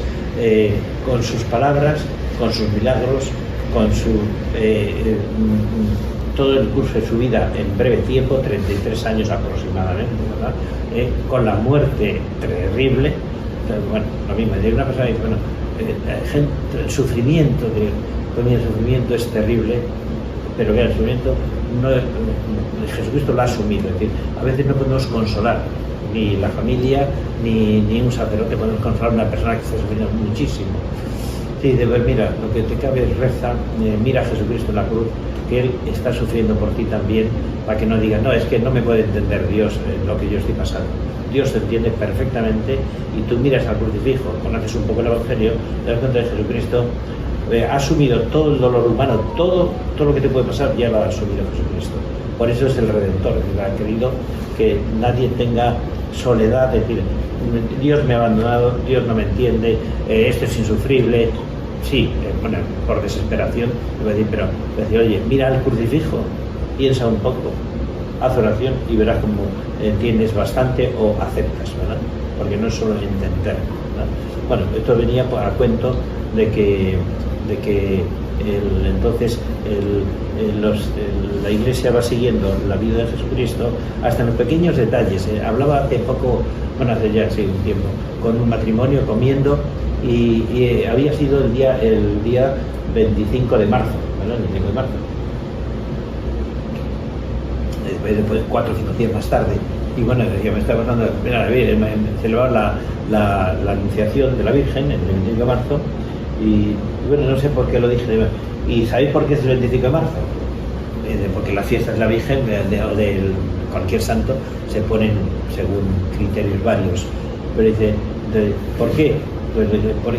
con sus palabras, con sus milagros, con todo el curso de su vida en breve tiempo, 33 años aproximadamente, ¿verdad? Con la muerte terrible. Bueno, lo mismo, de una persona que dice, bueno, el sufrimiento es terrible, pero que el sufrimiento Jesucristo lo ha asumido. Es decir, a veces no podemos consolar, ni la familia, ni un sacerdote podemos consolar a una persona que está sufriendo muchísimo. Sí, de ver, mira, lo que te cabe es reza, mira a Jesucristo en la cruz, que Él está sufriendo por ti también, para que no digas, no, es que no me puede entender Dios lo que yo estoy pasando. Dios te entiende perfectamente, y tú miras al crucifijo, conoces un poco el Evangelio, te das cuenta de Jesucristo, ha asumido todo el dolor humano, todo lo que te puede pasar, ya lo ha asumido Jesucristo. Por eso es el Redentor, que ha querido que nadie tenga soledad, es decir, Dios me ha abandonado, Dios no me entiende, esto es insufrible. Sí, bueno, por desesperación, pero decir, oye, mira al crucifijo, piensa un poco, haz oración y verás cómo entiendes bastante o aceptas, ¿verdad? Porque no es solo entender, ¿verdad? Bueno, esto venía a cuento de que la Iglesia va siguiendo la vida de Jesucristo hasta en los pequeños detalles. Hablaba hace poco, bueno, hace ya sí, un tiempo, con un matrimonio comiendo y había sido el día 25 de marzo, ¿verdad? El 25 de marzo. Después 4 o 5 días más tarde, y bueno, yo me estaba pasando, celebraba la anunciación de la Virgen el 25 de marzo, y bueno, no sé por qué lo dije. ¿Y sabéis por qué es el 25 de marzo? Porque las fiestas de la Virgen o de cualquier santo se ponen según criterios varios. Pero dice, ¿por qué? Pues,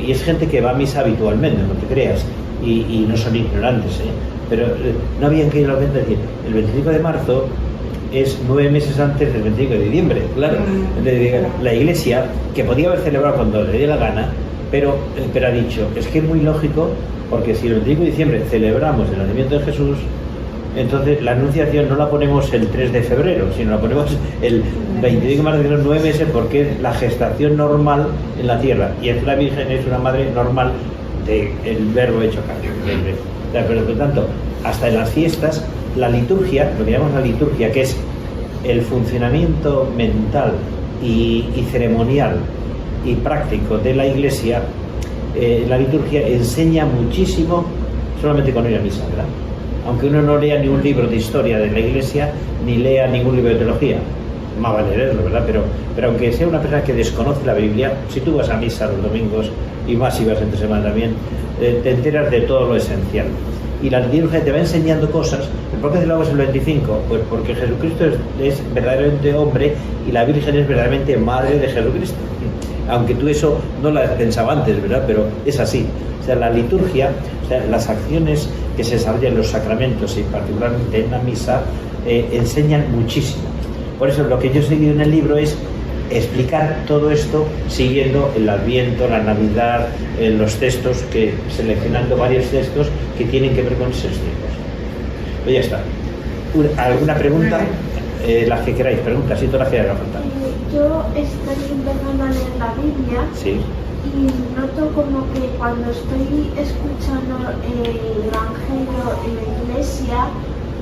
y es gente que va a misa habitualmente, no te creas, y no son ignorantes, pero no habían que ir a la mente, decir, el 25 de marzo es 9 meses antes del 25 de diciembre, claro. La Iglesia, que podía haber celebrado cuando le dé la gana, pero ha dicho, es que es muy lógico, porque si el 25 de diciembre celebramos el nacimiento de Jesús, entonces la anunciación no la ponemos el 3 de febrero, sino la ponemos el 25 de marzo, de los 9 meses, porque es la gestación normal en la tierra, y la Virgen es una madre normal del verbo hecho carne. Pero por lo tanto, hasta en las fiestas, la liturgia, lo que llamamos la liturgia, que es el funcionamiento mental y ceremonial y práctico de la Iglesia, la liturgia enseña muchísimo solamente con ir a misa, ¿verdad? Aunque uno no lea ningún libro de historia de la Iglesia, ni lea ningún libro de teología, más vale leerlo, ¿verdad? Pero aunque sea una persona que desconoce la Biblia, si tú vas a misa los domingos, y más si vas entre semana también, te enteras de todo lo esencial. Y la liturgia te va enseñando cosas. ¿Por qué celebramos el 25? Pues porque Jesucristo es verdaderamente hombre y la Virgen es verdaderamente madre de Jesucristo. Aunque tú eso no lo has pensado antes, ¿verdad? Pero es así. O sea, la liturgia, o sea, las acciones que se desarrollan en los sacramentos y particularmente en la misa, enseñan muchísimo. Por eso lo que yo he seguido en el libro es explicar todo esto siguiendo el Adviento, la Navidad, los textos, seleccionando varios textos que tienen que ver con esos tiempos. Pues ya está. ¿Alguna pregunta? Las que queráis, preguntas, si todas las que haga falta. Yo estoy empezando a leer la Biblia. Sí. Y noto como que cuando estoy escuchando el Evangelio en la iglesia,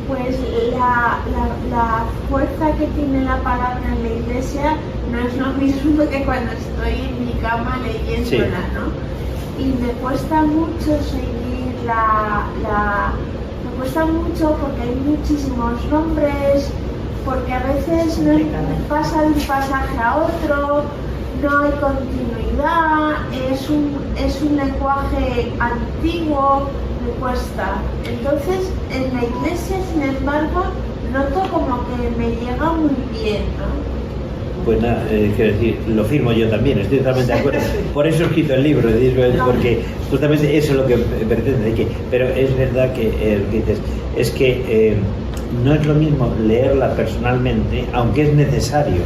pues la fuerza que tiene la palabra en la iglesia no es lo mismo que cuando estoy en mi cama leyéndola, ¿no? Y me cuesta mucho seguir me cuesta mucho porque hay muchísimos nombres, porque a veces no pasa de un pasaje a otro, no hay continuidad, es un lenguaje antiguo, me cuesta. Entonces, en la iglesia, sin embargo, noto como que me llega muy bien, ¿no? Pues nada, quiero decir, lo firmo yo también, estoy totalmente de acuerdo. Por eso he escrito el libro, porque justamente eso es lo que pretende. Pero es verdad que dices, es que no es lo mismo leerla personalmente, aunque es necesario,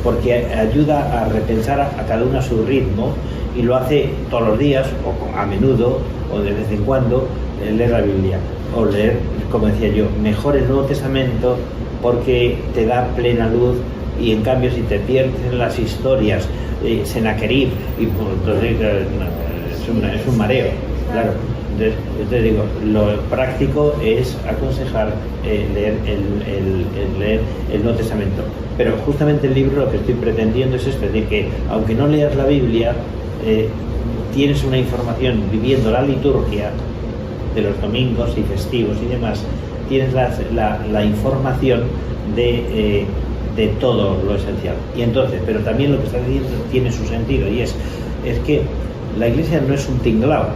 porque ayuda a repensar a cada uno a su ritmo, y lo hace todos los días, o a menudo, o de vez en cuando, leer la Biblia, o leer, como decía yo, mejor el Nuevo Testamento, porque te da plena luz. Y en cambio, si te pierdes en las historias de Sennacherib, y pues, entonces es un mareo, claro. Entonces, yo te digo, lo práctico es aconsejar leer el Nuevo Testamento. Pero justamente el libro lo que estoy pretendiendo es esto, es decir, que aunque no leas la Biblia, tienes una información viviendo la liturgia de los domingos y festivos y demás, tienes la información de todo lo esencial. Y entonces, pero también lo que está diciendo tiene su sentido, y es que la Iglesia no es un tinglao,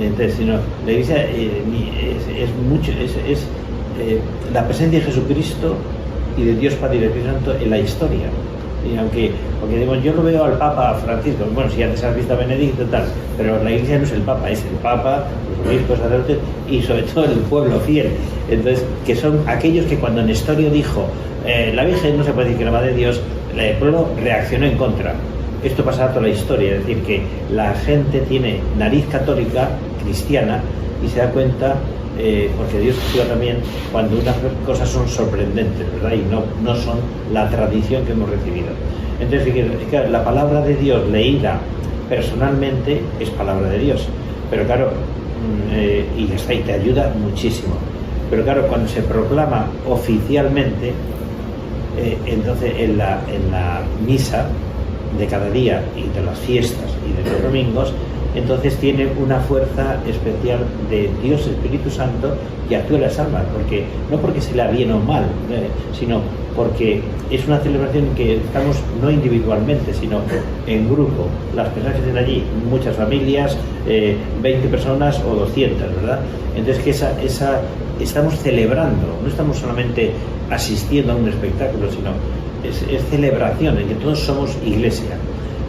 entonces, sino la Iglesia es la presencia de Jesucristo y de Dios Padre y del Espíritu Santo en la historia. Y aunque digo, yo lo veo al Papa Francisco, bueno, si antes has visto a Benedicto y tal, pero la Iglesia no es el Papa, es el Papa, los obispos, sacerdotes y sobre todo el pueblo fiel. Entonces, que son aquellos que cuando Nestorio dijo la Virgen no se puede decir que era Madre de Dios, el pueblo reaccionó en contra. Esto pasa toda la historia, es decir, que la gente tiene nariz católica, cristiana, y se da cuenta, porque Dios actúa también cuando unas cosas son sorprendentes, ¿verdad? Y no son la tradición que hemos recibido. Entonces, claro, la palabra de Dios leída personalmente es palabra de Dios, pero claro, y ya está, y te ayuda muchísimo. Pero claro, cuando se proclama oficialmente, entonces en la misa de cada día y de las fiestas y de los domingos, entonces tiene una fuerza especial de Dios Espíritu Santo que actúa en las almas, no porque se lea bien o mal, sino porque es una celebración que estamos no individualmente, sino en grupo, las personas que estén allí, muchas familias, 20 personas o 200, ¿verdad? Entonces que estamos celebrando, no estamos solamente asistiendo a un espectáculo, sino es celebración, en que todos somos iglesia.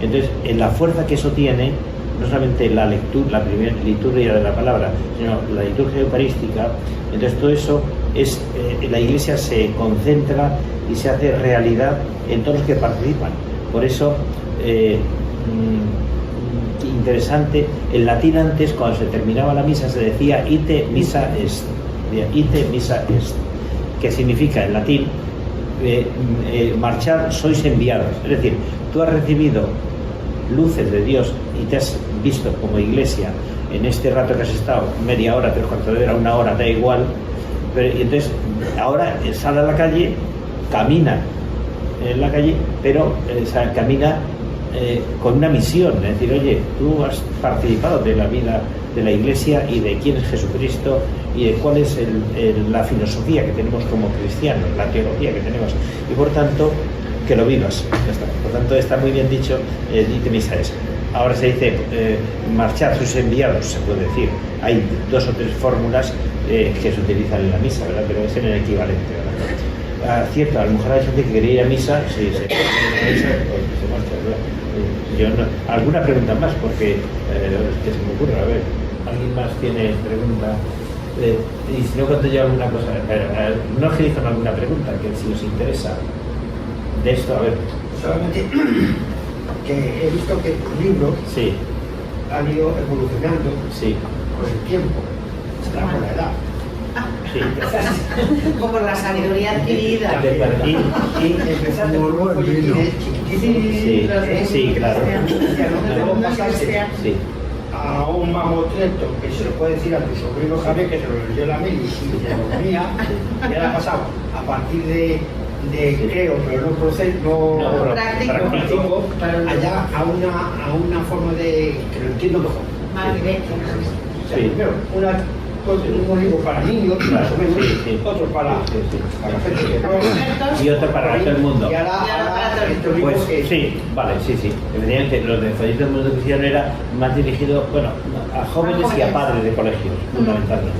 Entonces, en la fuerza que eso tiene, no solamente la lectura, la primera liturgia de la palabra, sino la liturgia eucarística, entonces todo eso es, la Iglesia se concentra y se hace realidad en todos los que participan. Por eso, interesante, en latín antes, cuando se terminaba la misa, se decía ite missa est, que significa en latín, marchad, sois enviados. Es decir, tú has recibido luces de Dios y te has visto como iglesia en este rato que has estado, media hora, 3/4 de hora, 1 hora, da igual, pero entonces ahora sale a la calle, camina en la calle, pero camina con una misión, es decir, oye, tú has participado de la vida de la Iglesia y de quién es Jesucristo y de cuál es la filosofía que tenemos como cristianos, la teología que tenemos, y por tanto que lo vivas. Ya está. Por tanto, está muy bien dicho, dite misa es. Ahora se dice marchar sus enviados, se puede decir. Hay 2 o 3 fórmulas que se utilizan en la misa, ¿verdad? Pero es en el equivalente, ¿verdad? Cierto, a lo mejor hay gente que quería ir a misa, sí, se marcha, ¿verdad? Yo no, alguna pregunta más, porque que se me ocurre, a ver, ¿alguien más tiene pregunta? Y si no, cuento yo alguna cosa, no es que dicen alguna pregunta, que si os interesa de esto, a ver. Solamente que he visto que tu libro sí. ha ido evolucionando sí. con el tiempo, será por la edad. Sí. Como la sabiduría adquirida. Y empezaste por un folletín chiquitito. Sí, claro. Luego pasaste Sí. a un mamotreto que se lo puede decir a tu sobrino Javier, que se lo leyó la Meli y se lo mía, y ahora ha pasado a partir de creo, pero no proceso, no práctico, allá a una forma de que lo entiendo mejor. Más directo. Sí. Primero, un libro para niños, más o menos, otro para gente que no, y otro para todo el mundo. Y ahora estos libros pues que... sí, vale, sí. Evidentemente los de Folletos del Mundo Cristiano era más dirigido, bueno, a jóvenes y a padres de colegios, fundamentalmente.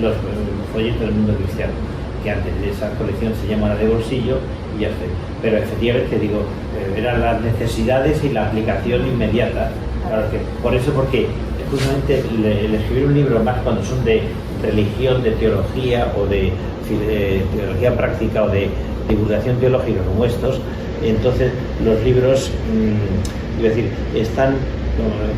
Los folletos del Mundo Cristiano, que antes de esa colección se llama la de bolsillo, y ya está. Pero efectivamente digo, eran las necesidades y la aplicación inmediata. Claro que, por eso, porque justamente el escribir un libro más cuando son de religión, de teología o de teología práctica o de divulgación teológica como estos, entonces los libros, es decir, están,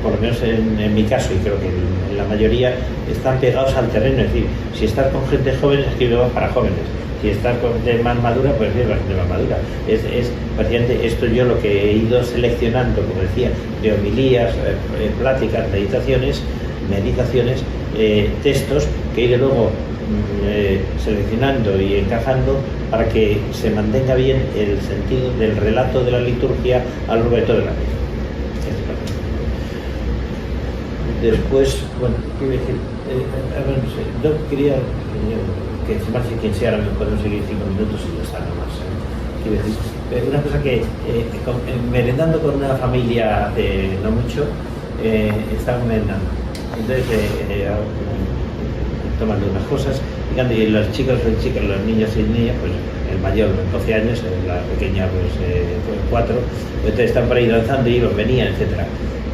por lo menos en mi caso, y creo que en la mayoría, están pegados al terreno. Es decir, si estás con gente joven, escribe más para jóvenes. Si estás con gente más madura, pues escribe bastante más madura. Es prácticamente esto yo lo que he ido seleccionando, como decía, de homilías, pláticas, meditaciones, textos, que he ido luego seleccionando y encajando para que se mantenga bien el sentido del relato de la liturgia a lo largo de toda la vida. Después, bueno, ¿qué iba a decir? No sé, yo quería que se marche quien sea, ahora me podemos seguir 5 minutos y ya está, nomás. Quiero decir, una cosa que, merendando con una familia hace no mucho, estaba merendando. Entonces, tomando unas cosas, y los chicos, los niños y niñas, pues el mayor 12 años, la pequeña pues 4, entonces están por ahí danzando, iban, venían, etc.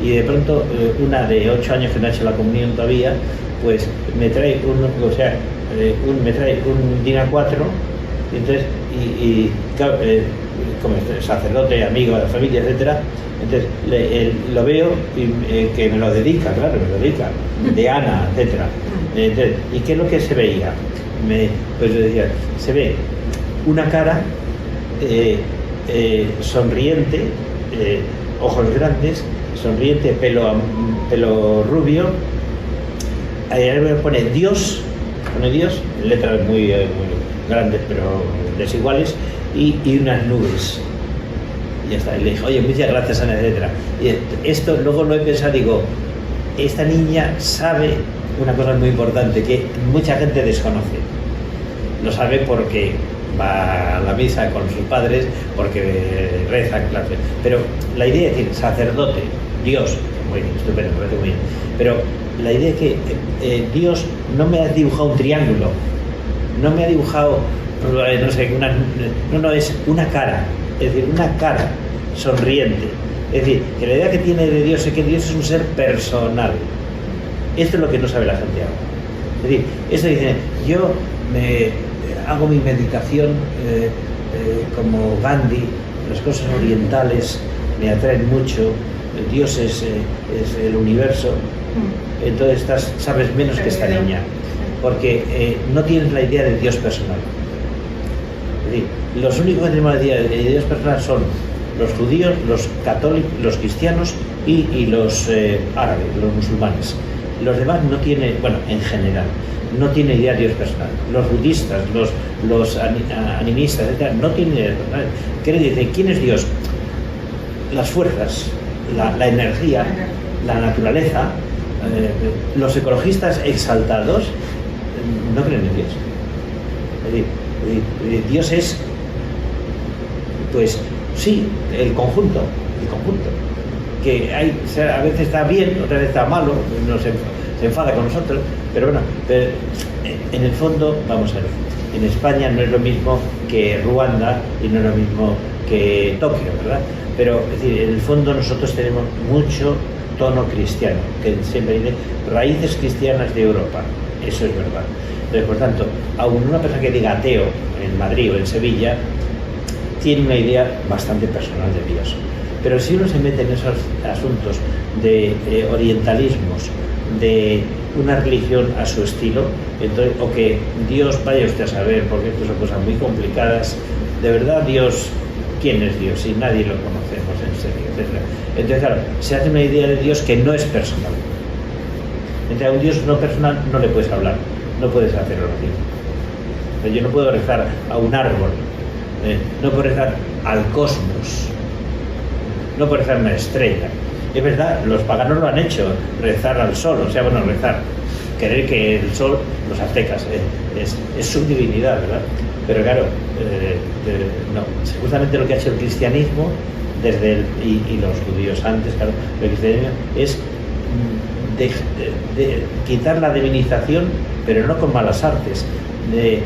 Y de pronto una de 8 años que no ha hecho la comunión todavía, pues me trae me trae un DIN A4, y entonces, claro, como sacerdote, amigo de la familia, etc. Entonces lo veo y que me lo dedica, claro, me lo dedica, de Ana, etc. Entonces, ¿y qué es lo que se veía? Pues yo decía, se ve una cara sonriente, ojos grandes, sonriente, pelo rubio, ahí me pone Dios, en letras muy grandes pero desiguales, y unas nubes. Y ya está. Y le dije, oye, muchas gracias, Ana, etc. Y esto luego lo he pensado, digo, esta niña sabe una cosa muy importante que mucha gente desconoce. Lo sabe porque va a la misa con sus padres, porque reza, claro. Pero la idea es decir, sacerdote, Dios, muy bien, estupendo, me parece muy bien. Pero la idea es que Dios no me ha dibujado un triángulo, no me ha dibujado, no sé, es una cara, es decir, una cara sonriente. Es decir, que la idea que tiene de Dios es que Dios es un ser personal. Esto es lo que no sabe la gente ahora. Es decir, esto dice, yo hago mi meditación como Gandhi, las cosas orientales me atraen mucho, Dios es el universo, entonces sabes menos que esta niña, porque no tienes la idea de Dios personal. Es decir, los únicos que tenemos la idea de Dios personal son los judíos, los católicos, los cristianos y los árabes, los musulmanes. Los demás no tienen, bueno, en general, no tienen idea de Dios personal. Los budistas, los animistas, etc., no tienen idea de Dios personal. ¿Qué le dice? ¿Quién es Dios? Las fuerzas, la energía, la naturaleza. Los ecologistas exaltados no creen en Dios. Es decir, Dios es, pues sí, el conjunto, que a veces está bien, otras veces está malo, se enfada con nosotros, pero bueno, en el fondo, vamos a ver, en España no es lo mismo que Ruanda y no es lo mismo que Tokio, ¿verdad? Pero es decir, en el fondo nosotros tenemos mucho tono cristiano, que siempre dice raíces cristianas de Europa, eso es verdad. Entonces, por tanto, aún una persona que diga ateo en Madrid o en Sevilla tiene una idea bastante personal de Dios. Pero si uno se mete en esos asuntos de orientalismos, de una religión a su estilo, entonces, o que Dios, vaya usted a saber, porque estas son cosas muy complicadas, de verdad Dios, ¿quién es Dios? Si nadie lo conocemos en serio, etc. Entonces, claro, se hace una idea de Dios que no es personal. Entonces, a un Dios no personal no le puedes hablar, no puedes hacer oración. Yo no puedo rezar a un árbol, no puedo rezar al cosmos, no puedo rezar a una estrella. Es verdad, los paganos lo han hecho, rezar al sol, o sea, bueno, rezar, querer que el sol, los aztecas, es su divinidad, ¿verdad? Pero claro, no, justamente lo que ha hecho el cristianismo y los judíos antes, claro, el cristianismo es de quitar la divinización, pero no con malas artes, de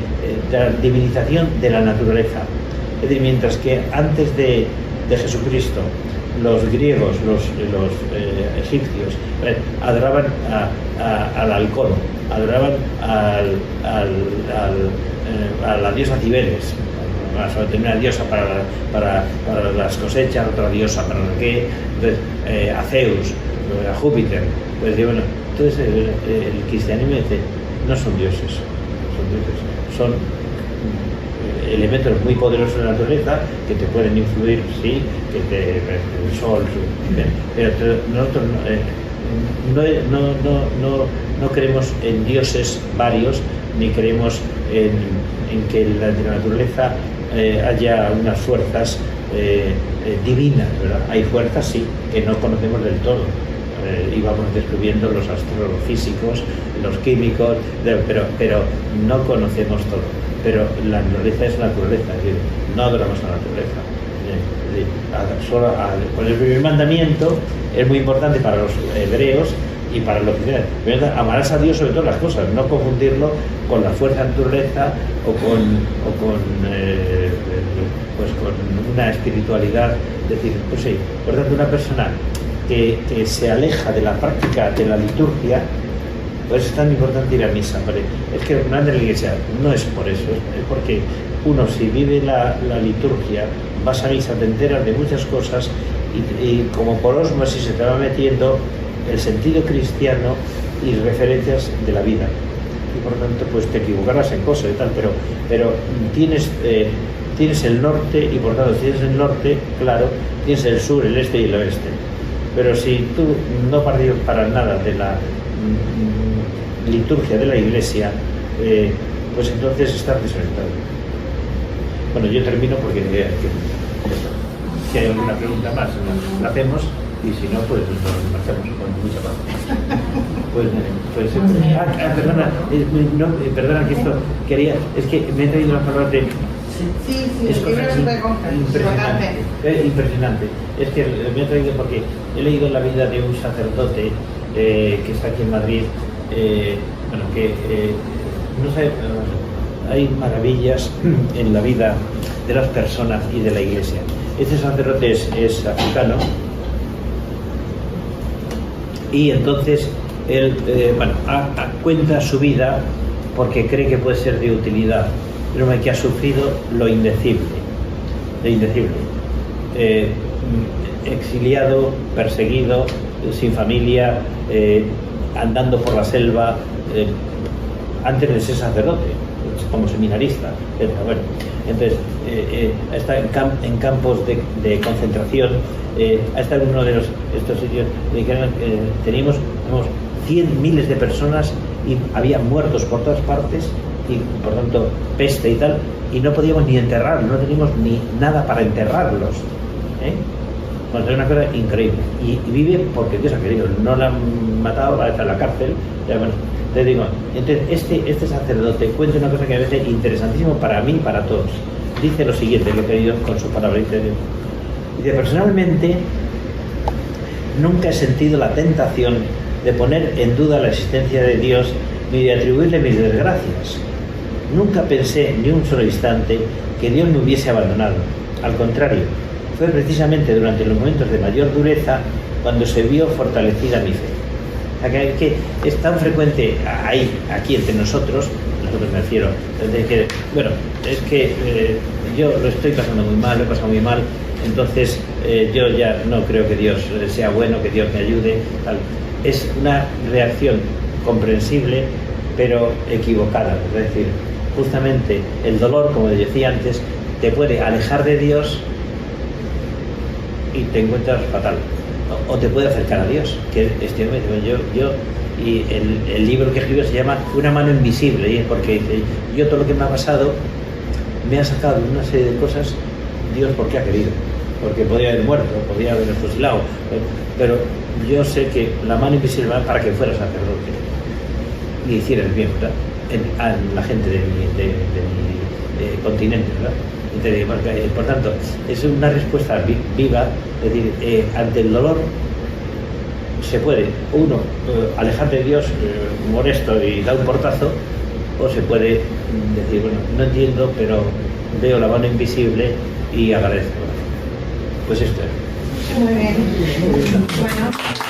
la divinización de la naturaleza. Es decir, mientras que antes de Jesucristo los griegos, los egipcios, adoraban al halcón, adoraban a la diosa Cibeles, tenía una diosa para las cosechas, otra diosa para lo que, entonces a Zeus, a Júpiter, pues bueno, entonces el cristianismo dice, no son dioses, son elementos muy poderosos de la naturaleza que te pueden influir, sí, el sol, pero nosotros no creemos en dioses varios, ni creemos en que en la naturaleza haya unas fuerzas divinas, ¿verdad? Hay fuerzas, sí, que no conocemos del todo. Y vamos descubriendo los astrofísicos, los químicos, pero no conocemos todo. Pero la naturaleza es naturaleza, es decir, no adoramos a la naturaleza. Por el primer mandamiento es muy importante para los hebreos y para los cristianos. Amarás a Dios sobre todas las cosas, no confundirlo con la fuerza de naturaleza o con una espiritualidad. Es decir, pues sí, por tanto, una persona que se aleja de la práctica de la liturgia, pues es tan importante ir a misa, ¿vale? Es que el grande de la iglesia no es por eso, es porque uno, si vive la liturgia, vas a misa, te enteras de muchas cosas y como por osmosis se te va metiendo el sentido cristiano y referencias de la vida. Y por lo tanto, pues te equivocarás en cosas y tal, pero tienes el norte y por tanto, si tienes el norte, claro, tienes el sur, el este y el oeste. Pero si tú no participas para nada de la liturgia de la iglesia, pues entonces estás desorientado. Bueno, yo termino porque si hay alguna pregunta más la hacemos y si no, pues nos marchamos con mucha paz. Perdona que esto quería, es que me he traído las palabras de... Sí, es impresionante. Es que me he traído porque he leído la vida de un sacerdote que está aquí en Madrid, no sé, hay maravillas en la vida de las personas y de la iglesia. Este sacerdote es africano y entonces él cuenta su vida porque cree que puede ser de utilidad, pero que ha sufrido lo indecible, exiliado, perseguido, sin familia, andando por la selva, antes de ser sacerdote, como seminarista, etc. Bueno, entonces está en campos de concentración, ha estado en uno de estos sitios teníamos 100 miles de personas y había muertos por todas partes y por tanto peste y tal, y no podíamos ni enterrarlos, no teníamos ni nada para enterrarlos. Bueno, es una cosa increíble y vive porque Dios ha querido, no la han matado, va a estar en la cárcel. Bueno, te digo, entonces este sacerdote cuenta una cosa que a veces es interesantísimo para mí y para todos. Dice lo siguiente, lo he querido con su palabra. Dice, personalmente nunca he sentido la tentación de poner en duda la existencia de Dios ni de atribuirle mis desgracias. Nunca pensé ni un solo instante que Dios me hubiese abandonado. Al contrario, fue precisamente durante los momentos de mayor dureza cuando se vio fortalecida mi fe. O sea, que es tan frecuente aquí entre nosotros me refiero, yo lo estoy pasando muy mal, lo he pasado muy mal, entonces yo ya no creo que Dios sea bueno, que Dios me ayude, tal. Es una reacción comprensible, pero equivocada. Es decir, justamente el dolor, como decía antes, te puede alejar de Dios y te encuentras fatal, o te puede acercar a Dios, que y el libro que escribo se llama Una mano invisible, y es porque dice, yo todo lo que me ha pasado me ha sacado una serie de cosas, Dios porque ha querido, porque podría haber muerto, podría haber fusilado, pero yo sé que la mano invisible va para que fuera sacerdote y hiciera el bien, ¿verdad? A la gente de mi continente, ¿verdad? Entonces, por tanto, es una respuesta viva, es decir, ante el dolor se puede uno alejar de Dios molesto y dar un portazo, o se puede decir, bueno, no entiendo, pero veo la mano invisible y agradezco. Pues esto es. Muy bien. Bueno.